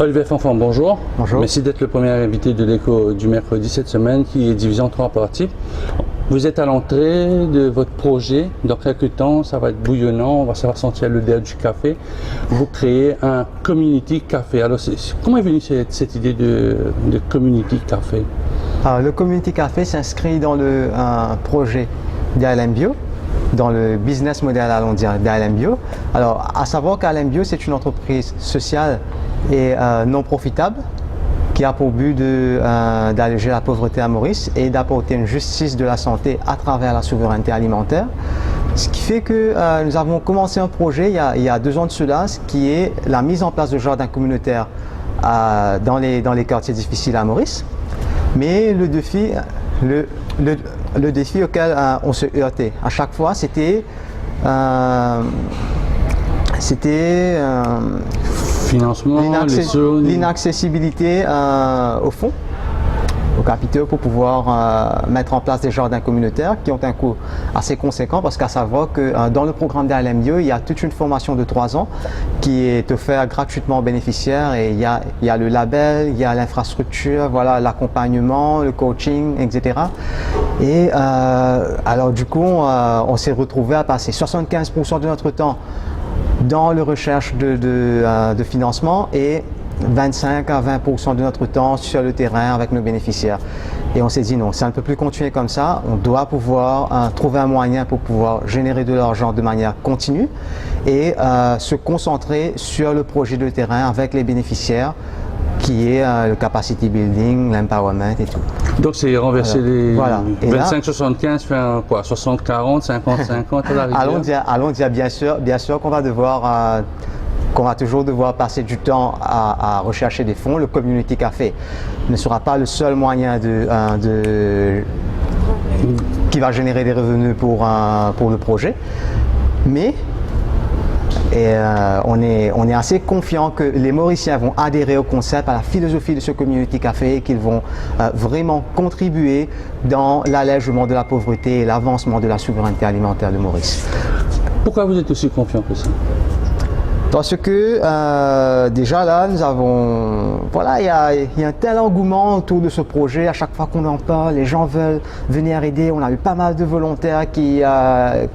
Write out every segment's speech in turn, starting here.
Olivier Fanfan, bonjour. Bonjour. Merci d'être le premier invité de l'écho du mercredi cette semaine qui est divisé en 3 parties. Vous êtes à l'entrée de votre projet. Dans quelques temps, ça va être bouillonnant, on va savoir sentir l'odeur du café. Vous créez un community café. Alors, comment est venue cette idée de community café? Alors, le community café s'inscrit dans un projet d'ALM Bio, dans le business model d'ALM Bio. Alors, à savoir qu'ALM Bio, c'est une entreprise sociale et non profitable qui a pour but d'alléger la pauvreté à Maurice et d'apporter une justice de la santé à travers la souveraineté alimentaire. Ce qui fait que nous avons commencé un projet il y a 2 ans de cela, ce qui est la mise en place de jardins communautaires dans les quartiers difficiles à Maurice. Mais le défi auquel on se heurtait à chaque fois, c'était financement, l'inaccessibilité aux fonds, aux capitaux pour pouvoir mettre en place des jardins communautaires qui ont un coût assez conséquent, parce qu'à savoir que dans le programme d'ALM Bio, il y a toute une formation de 3 ans qui est offerte gratuitement aux bénéficiaires, et il y a le label, il y a l'infrastructure, voilà, l'accompagnement, le coaching, etc. Et alors du coup, on s'est retrouvé à passer 75% de notre temps dans la recherche de financement et 25 à 20% de notre temps sur le terrain avec nos bénéficiaires. Et on s'est dit non, ça ne peut plus continuer comme ça, on doit pouvoir trouver un moyen pour pouvoir générer de l'argent de manière continue et se concentrer sur le projet de terrain avec les bénéficiaires, qui est le capacity building, l'empowerment et tout. Donc c'est renverser les voilà. 25-75, faire quoi, 60-40, 50-50 à la rigueur. Allons dire bien sûr qu'on va toujours devoir passer du temps à rechercher des fonds. Le community café ne sera pas le seul moyen qui va générer des revenus pour le projet, mais on est assez confiant que les Mauriciens vont adhérer au concept, à la philosophie de ce community café, et qu'ils vont vraiment contribuer dans l'allègement de la pauvreté et l'avancement de la souveraineté alimentaire de Maurice. Pourquoi vous êtes aussi confiant que ça? Parce que déjà là, nous avons, voilà, il y a un tel engouement autour de ce projet. À chaque fois qu'on en parle, les gens veulent venir aider. On a eu pas mal de volontaires qui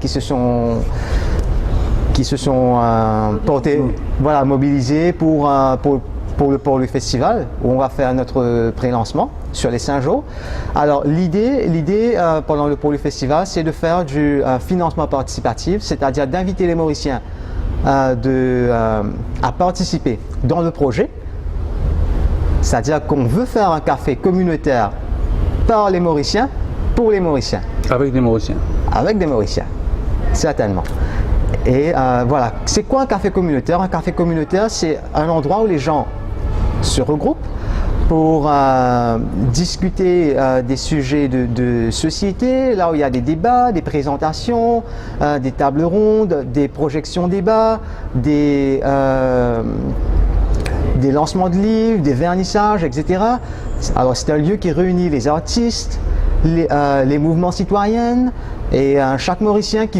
se sont portés, voilà, mobilisés pour le festival où on va faire notre pré-lancement sur les 5 jours. Alors l'idée pendant le festival, c'est de faire du financement participatif, c'est-à-dire d'inviter les Mauriciens à participer dans le projet. C'est-à-dire qu'on veut faire un café communautaire par les Mauriciens, pour les Mauriciens. Avec des Mauriciens. Avec des Mauriciens, certainement. Et voilà, c'est quoi un café communautaire? Un café communautaire, c'est un endroit où les gens se regroupent pour discuter des sujets de société, là où il y a des débats, des présentations, des tables rondes, des projections débats, des lancements de livres, des vernissages, etc. Alors c'est un lieu qui réunit les artistes, les mouvements citoyens, et chaque Mauricien qui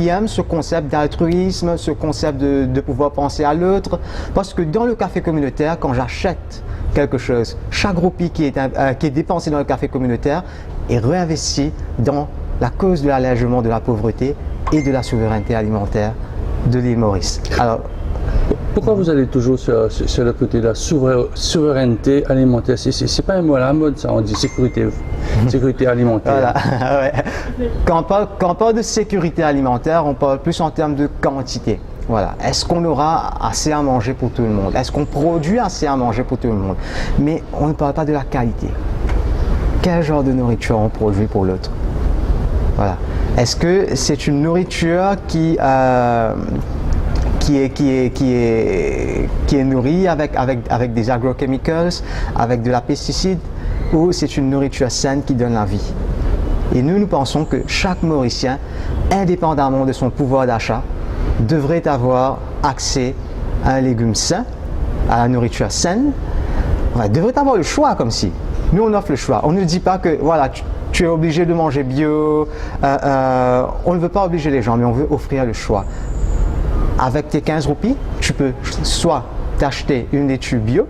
aime ce concept d'altruisme, ce concept de pouvoir penser à l'autre. Parce que dans le café communautaire, quand j'achète quelque chose, chaque roupie qui est dépensée dans le café communautaire est réinvestie dans la cause de l'allègement de la pauvreté et de la souveraineté alimentaire de l'île Maurice. Alors, pourquoi vous allez toujours sur le côté de la souveraineté alimentaire? C'est pas un mot à la mode, ça, on dit sécurité alimentaire. Voilà. Ouais. Quand on parle de sécurité alimentaire, on parle plus en termes de quantité. Voilà. Est-ce qu'on aura assez à manger pour tout le monde? Est-ce qu'on produit assez à manger pour tout le monde? Mais on ne parle pas de la qualité. Quel genre de nourriture on produit pour l'autre? Voilà. Est-ce que c'est une nourriture qui est nourrie avec des agrochemicals, avec de la pesticide, ou c'est une nourriture saine qui donne la vie? Et nous pensons que chaque Mauricien, indépendamment de son pouvoir d'achat, devrait avoir accès à un légume sain, à la nourriture saine. Ouais, devrait avoir le choix, comme si. Nous, on offre le choix. On ne dit pas que voilà, tu es obligé de manger bio. On ne veut pas obliger les gens, mais on veut offrir le choix. avec tes 15 roupies, tu peux soit t'acheter une laitue bio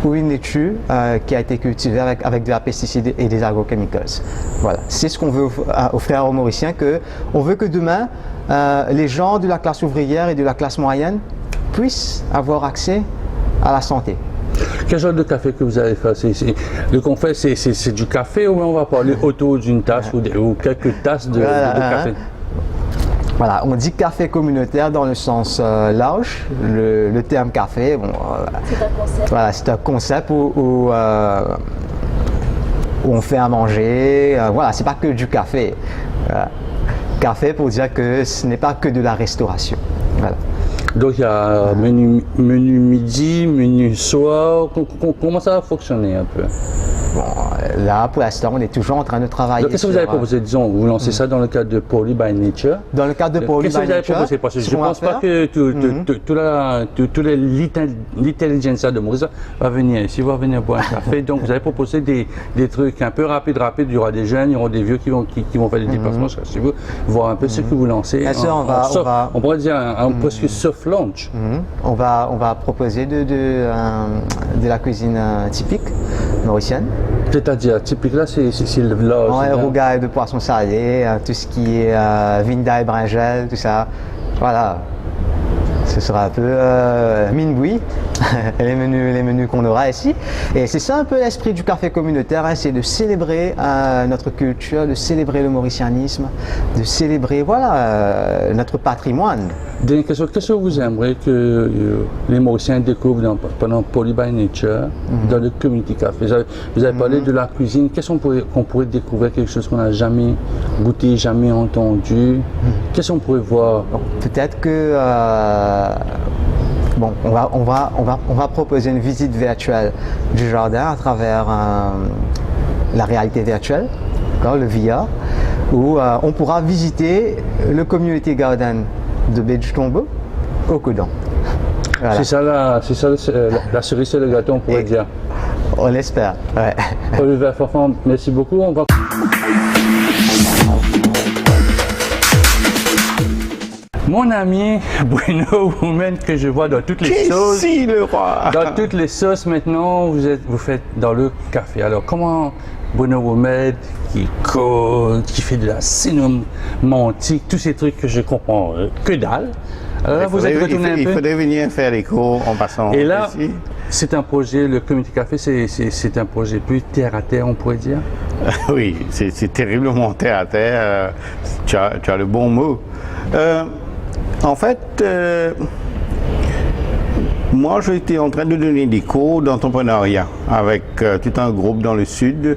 ou une laitue qui a été cultivée avec de la pesticide et des agrochemicals. Voilà, c'est ce qu'on veut offrir aux Mauriciens, on veut que demain, les gens de la classe ouvrière et de la classe moyenne puissent avoir accès à la santé. Quel genre de café que vous allez faire? Le qu'on fait, c'est du café ou on va parler autour d'une tasse ou quelques tasses de café? Voilà, on dit café communautaire dans le sens large. Le terme café, bon, c'est un concept. Voilà, c'est un concept où on fait à manger. Voilà, c'est pas que du café. Café pour dire que ce n'est pas que de la restauration. Voilà. Donc il y a menu midi, menu soir. Comment ça va fonctionner un peu? Bon, là, pour l'instant, on est toujours en train de travailler. Donc, qu'est-ce que vous avez proposé? Disons, vous lancez ça dans le cadre de Poly by Nature. Dans le cadre de Poly by Nature. Qu'est-ce que vous avez proposé? Parce que je ne pense pas que toute l'intelligence de Maurice va venir ici, va venir boire un café. Donc, vous avez proposé des trucs un peu rapides. Il y aura des jeunes, il y aura des vieux qui vont faire des déplacements chez vous, voir un peu ce que vous lancez. Bien sûr, on pourrait dire un presque soft launch. On va proposer de la cuisine typique mauricienne. C'est-à-dire, typique là, c'est le vlog. Rougail de poisson salé, tout ce qui est vinda et bringel, tout ça. Voilà. Ce sera un peu mine-bouille, les menus qu'on aura ici. Et c'est ça un peu l'esprit du café communautaire, hein, c'est de célébrer notre culture, de célébrer le mauricianisme, de célébrer notre patrimoine. Dernière question, qu'est-ce que vous aimeriez que les Mauriciens découvrent pendant Poly by Nature, dans le Community Café? Vous avez parlé de la cuisine, qu'est-ce qu'on pourrait découvrir, quelque chose qu'on n'a jamais goûté, jamais entendu? Qu'est-ce qu'on pourrait voir? Peut-être que on va proposer une visite virtuelle du jardin à travers la réalité virtuelle, le VR, où on pourra visiter le Community Garden de Baie du Tombeau au Coudon. Voilà. C'est ça la cerise sur le gâteau, on pourrait dire. On l'espère, ouais. Oliver Forfan, merci beaucoup. Mon ami Bruno Women, que je vois dans toutes les sauces. Le roi. Dans toutes les sauces maintenant, vous faites dans le café. Alors comment Bruno Women, qui code, qui fait de la cinémantique, tous ces trucs que je comprends que dalle. Alors là, vous êtes retourné un peu. Il faudrait venir faire les cours en passant. Et là, ici. c'est un projet, le Community Café, c'est un projet plus terre à terre, on pourrait dire. Oui, c'est terriblement terre à terre. Tu as le bon mot. En fait, moi, j'étais en train de donner des cours d'entrepreneuriat avec tout un groupe dans le sud.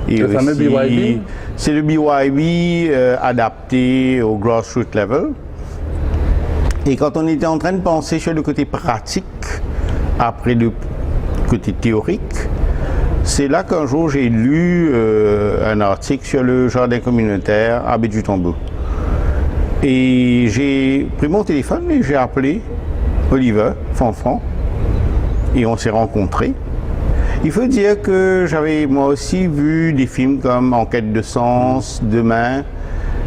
Et le fameux BYB? C'est le BYB adapté au grassroots level. Et quand on était en train de penser sur le côté pratique, après le côté théorique, c'est là qu'un jour j'ai lu un article sur le jardin communautaire à Baie du Tombeau. Et j'ai pris mon téléphone et j'ai appelé Oliver Fanfan et on s'est rencontrés. Il faut dire que j'avais moi aussi vu des films comme En quête de sens, Demain.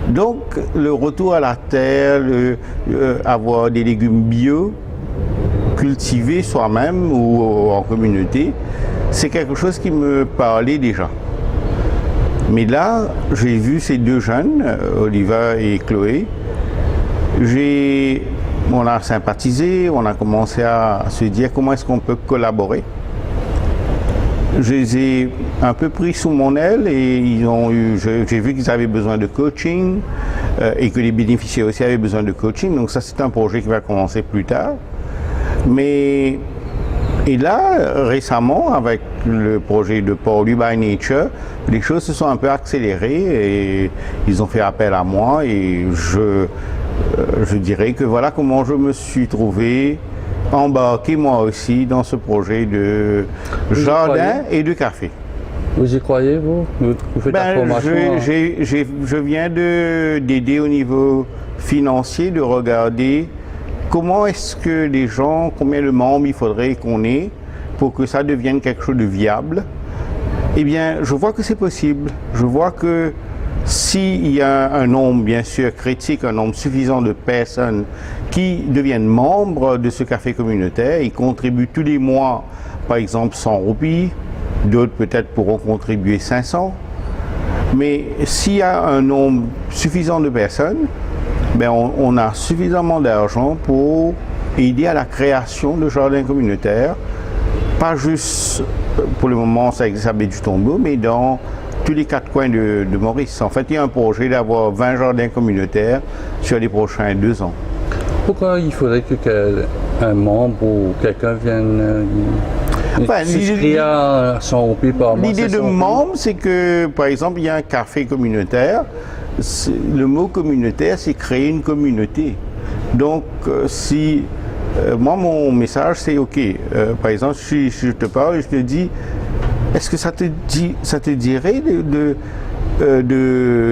Donc le retour à la terre, avoir des légumes bio, cultivés soi-même ou en communauté, c'est quelque chose qui me parlait déjà. Mais là, j'ai vu ces deux jeunes, Oliver et Chloé. On a sympathisé, on a commencé à se dire comment est-ce qu'on peut collaborer. Je les ai un peu pris sous mon aile et j'ai vu qu'ils avaient besoin de coaching et que les bénéficiaires aussi avaient besoin de coaching. Donc ça, c'est un projet qui va commencer plus tard. Et là, récemment, avec le projet de Poly by Nature, les choses se sont un peu accélérées et ils ont fait appel à moi et je dirais que voilà comment je me suis trouvé embarqué moi aussi dans ce projet de jardin et de café. Vous y croyez, vous faites la formation? Je viens d'aider au niveau financier, de regarder comment est-ce que les gens, combien de membres il faudrait qu'on ait pour que ça devienne quelque chose de viable. Eh bien, je vois que c'est possible. Je vois que s'il y a un nombre, bien sûr, critique, un nombre suffisant de personnes qui deviennent membres de ce café communautaire. Ils contribuent tous les mois, par exemple 100 roupies, d'autres peut-être pourront contribuer 500. Mais s'il y a un nombre suffisant de personnes, ben on a suffisamment d'argent pour aider à la création de jardins communautaires, pas juste pour le moment ça existe à Baie du Tombeau, mais dans tous les 4 coins de Maurice. En fait, il y a un projet d'avoir 20 jardins communautaires sur les prochains 2 ans. Pourquoi il faudrait qu'un membre ou quelqu'un vienne souscrire à 100 roupies par mois? L'idée de membre, c'est que, par exemple, il y a un café communautaire. Le mot communautaire, c'est créer une communauté. Donc, moi, mon message, c'est OK. Par exemple, si je te parle et je te dis, est-ce que ça te dirait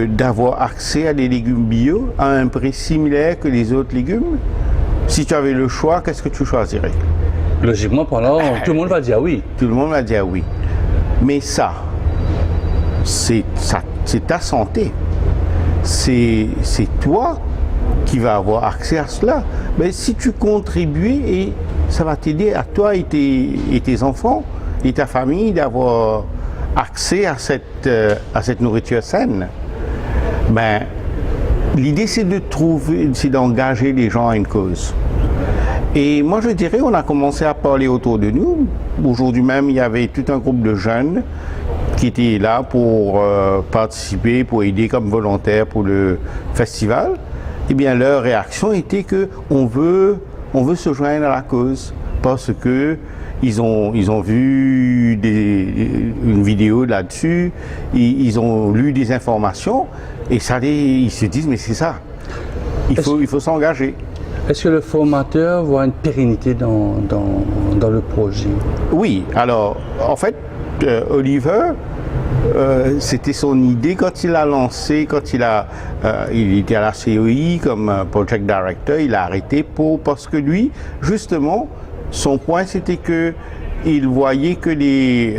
d'avoir accès à des légumes bio à un prix similaire que les autres légumes? Si tu avais le choix, qu'est-ce que tu choisirais? Logiquement, tout le monde va dire oui. Tout le monde va dire oui. Mais ça, c'est ta santé. C'est toi qui vas avoir accès à cela. Mais si tu contribues, et ça va t'aider à toi et tes enfants et ta famille d'avoir accès à cette nourriture saine. Ben, l'idée c'est d'engager les gens à une cause. Et moi je dirais, on a commencé à parler autour de nous. Aujourd'hui même, il y avait tout un groupe de jeunes qui étaient là pour participer, pour aider comme volontaires pour le festival. Eh bien, leur réaction était qu'on veut se joindre à la cause parce que ils ont vu une vidéo là-dessus, ils ont lu des informations et ils se disent mais c'est ça, il faut s'engager. Est-ce que le formateur voit une pérennité dans le projet? Oui, alors en fait, Oliver, c'était son idée quand il a lancé, il était à la COI comme project director, il a arrêté parce que lui, justement, son point c'était qu'il voyait que les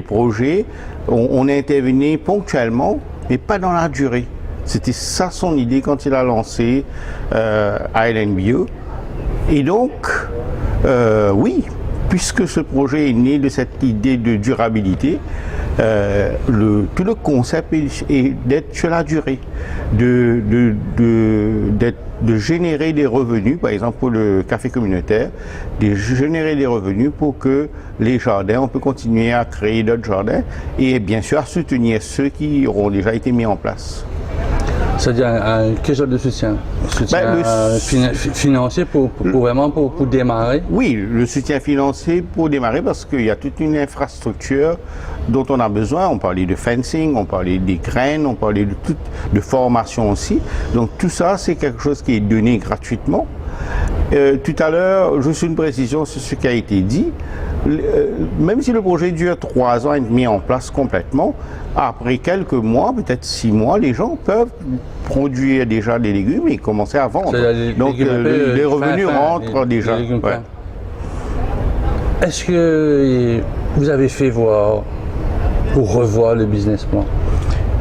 projets, on intervenait ponctuellement, mais pas dans la durée. C'était ça son idée quand il a lancé Island Bio. Et donc, oui, puisque ce projet est né de cette idée de durabilité, tout le concept est d'être sur la durée, de générer des revenus, par exemple pour le café communautaire, de générer des revenus pour que les jardins, on peut continuer à créer d'autres jardins et bien sûr à soutenir ceux qui auront déjà été mis en place. C'est-à-dire quel genre de soutien? Financier pour démarrer? Oui, le soutien financier pour démarrer parce qu'il y a toute une infrastructure dont on a besoin. On parlait de fencing, on parlait des graines, on parlait de formation aussi. Donc tout ça, c'est quelque chose qui est donné gratuitement. Tout à l'heure, juste une précision sur ce qui a été dit. Même si le projet dure 3 ans à être mis en place complètement, après quelques mois, peut-être 6 mois, les gens peuvent produire déjà des légumes et commencer à vendre. Donc les revenus rentrent déjà. Ouais. Est-ce que vous avez fait voir ou revoir le business plan?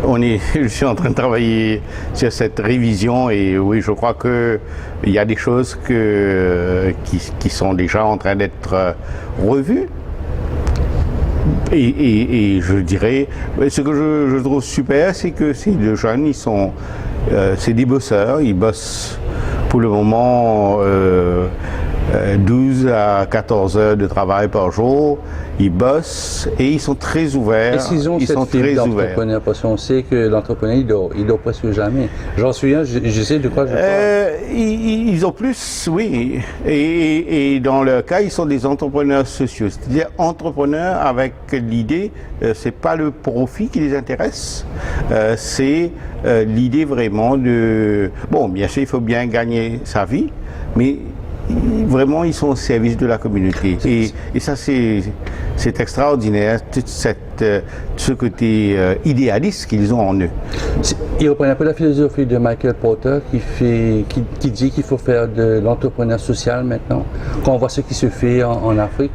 Je suis en train de travailler sur cette révision et oui, je crois qu'il y a des choses qui sont déjà en train d'être revues. Et je dirais, ce que je trouve super, c'est que ces deux jeunes, c'est des bosseurs, ils bossent pour le moment 12 à 14 heures de travail par jour. Ils bossent et ils sont très ouverts. Est-ce qu'ils ont cette fibre d'entrepreneur? Parce qu'on sait que l'entrepreneur, il dort presque jamais. J'en suis un, je sais de quoi je parle. Ils ont plus, oui. Et dans leur cas, ils sont des entrepreneurs sociaux. C'est-à-dire entrepreneurs avec l'idée, c'est pas le profit qui les intéresse, c'est l'idée vraiment de... Bon, bien sûr, il faut bien gagner sa vie, mais vraiment, ils sont au service de la communauté. Et ça, c'est extraordinaire, tout ce côté idéaliste qu'ils ont en eux. Ils reprennent un peu la philosophie de Michael Porter qui dit qu'il faut faire de l'entrepreneuriat social maintenant, quand on voit ce qui se fait en Afrique.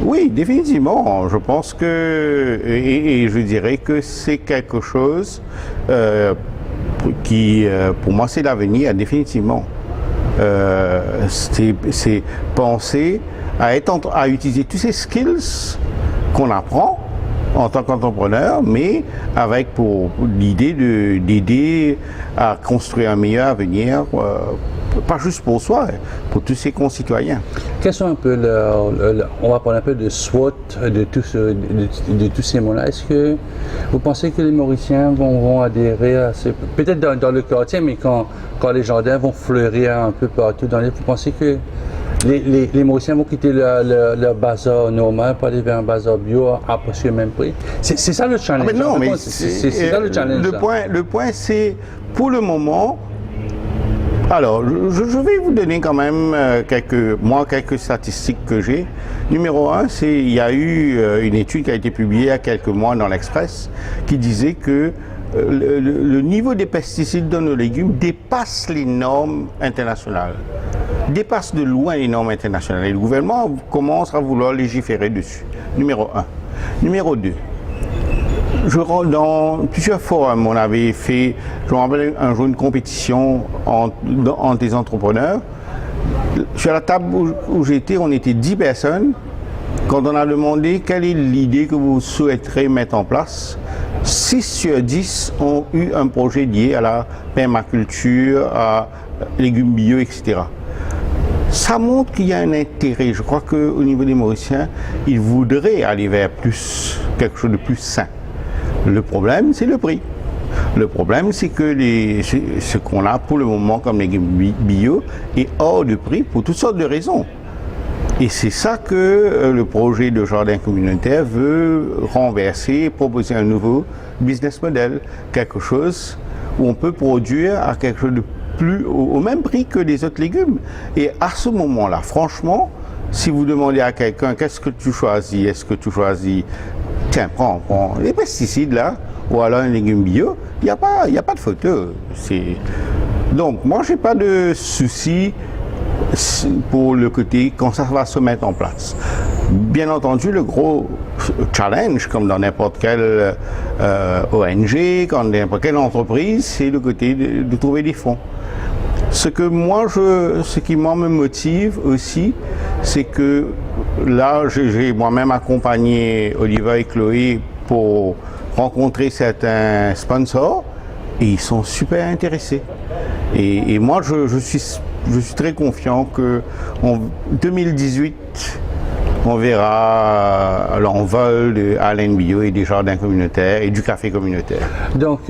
Oui, définitivement. Je pense que, et je dirais que c'est quelque chose qui, pour moi, c'est l'avenir, définitivement. c'est penser à utiliser tous ces skills qu'on apprend en tant qu'entrepreneur, mais avec pour l'idée d'aider à construire un meilleur avenir, pas juste pour soi, pour tous ses concitoyens. Quels sont un peu on va parler un peu de SWOT, de tous ces mots-là. Est-ce que vous pensez que les Mauriciens vont adhérer à ces... Peut-être dans le quartier, mais quand les jardins vont fleurir un peu partout dans l'île, vous pensez que les Mauriciens vont quitter leur bazar normal pour aller vers un bazar bio à presque le même prix? C'est ça le challenge. Ah mais non, mais c'est ça le challenge. Le point, c'est, pour le moment, alors, je vais vous donner quand même quelques statistiques que j'ai. Numéro 1, il y a eu une étude qui a été publiée il y a quelques mois dans l'Express qui disait que le niveau des pesticides dans nos légumes dépasse les normes internationales, dépasse de loin les normes internationales. Et le gouvernement commence à vouloir légiférer dessus. Numéro 1. Numéro 2. Dans plusieurs forums, on avait fait, je me rappelle un jour, une compétition entre des entrepreneurs. Sur la table où j'étais, on était 10 personnes. Quand on a demandé quelle est l'idée que vous souhaiterez mettre en place, 6 sur 10 ont eu un projet lié à la permaculture, à légumes bio, etc. Ça montre qu'il y a un intérêt. Je crois qu'au niveau des Mauriciens, ils voudraient aller vers quelque chose de plus sain. Le problème, c'est le prix. Le problème, c'est que ce qu'on a pour le moment comme légumes bio est hors de prix pour toutes sortes de raisons. Et c'est ça que le projet de jardin communautaire veut renverser, proposer un nouveau business model, quelque chose où on peut produire à quelque chose de plus au même prix que les autres légumes. Et à ce moment-là, franchement, si vous demandez à quelqu'un qu'est-ce que tu choisis, est-ce que tu choisis, tiens, prends les pesticides là, ou alors un légume bio, il n'y a pas de photo. Donc moi, j'ai pas de souci pour le côté quand ça va se mettre en place. Bien entendu, le gros challenge, comme dans n'importe quelle ONG, dans n'importe quelle entreprise, c'est le côté de trouver des fonds. Ce qui moi me motive aussi, c'est que là, j'ai moi-même accompagné Oliver et Chloé pour rencontrer certains sponsors et ils sont super intéressés. Et moi, je suis très confiant qu'en 2018, on verra l'envol de Allen Bio et des jardins communautaires et du café communautaire. Donc,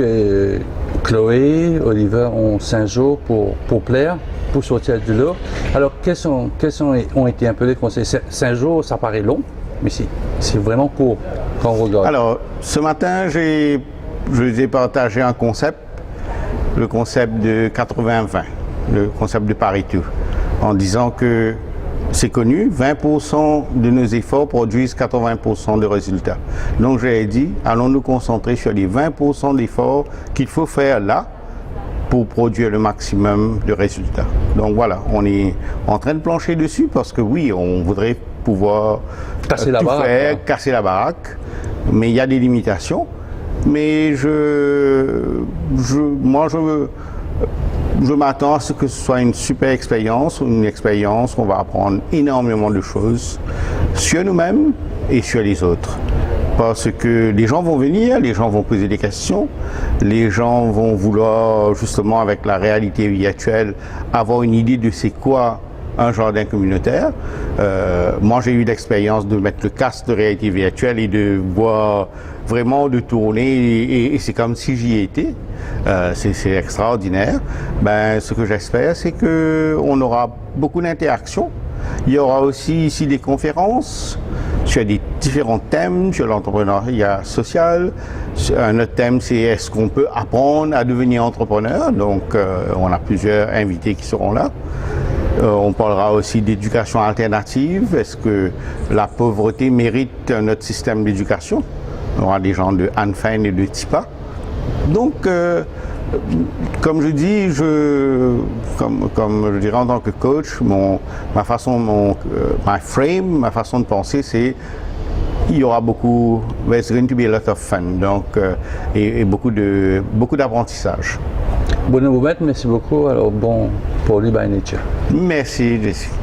Chloé, Oliver ont 5 jours pour plaire, pour sortir de l'eau. Alors, quels ont été un peu les conseils? 5 jours, ça paraît long, mais c'est vraiment court quand on regarde. Alors, ce matin, je vous ai partagé un concept, le concept de 80-20, le concept de Pareto, en disant que c'est connu, 20% de nos efforts produisent 80% de résultats. Donc j'ai dit, allons nous concentrer sur les 20% d'efforts qu'il faut faire là pour produire le maximum de résultats. Donc voilà, on est en train de plancher dessus parce que oui, on voudrait pouvoir casser la baraque, casser la baraque, mais il y a des limitations. Mais moi je m'attends à ce que ce soit une super expérience, une expérience où on va apprendre énormément de choses sur nous-mêmes et sur les autres. Parce que les gens vont venir, les gens vont poser des questions, les gens vont vouloir justement avec la réalité virtuelle avoir une idée de c'est quoi un jardin communautaire. Moi j'ai eu l'expérience de mettre le casque de réalité virtuelle et de voir vraiment de tourner et c'est comme si j'y étais. C'est extraordinaire. Ce que j'espère, c'est qu'on aura beaucoup d'interactions. Il y aura aussi ici des conférences sur des différents thèmes, sur l'entrepreneuriat social. Un autre thème, c'est est-ce qu'on peut apprendre à devenir entrepreneur? Donc, on a plusieurs invités qui seront là. On parlera aussi d'éducation alternative. Est-ce que la pauvreté mérite notre système d'éducation? On aura des gens de Anfen et de TIPA. Donc, comme je dis, comme je dirais en tant que coach, ma façon de penser, c'est il y aura there's going to be a lot of fun, donc et beaucoup d'apprentissage. Bonne nouvelle, merci beaucoup. Alors, bon, pour lui, by nature. Merci, Jesse.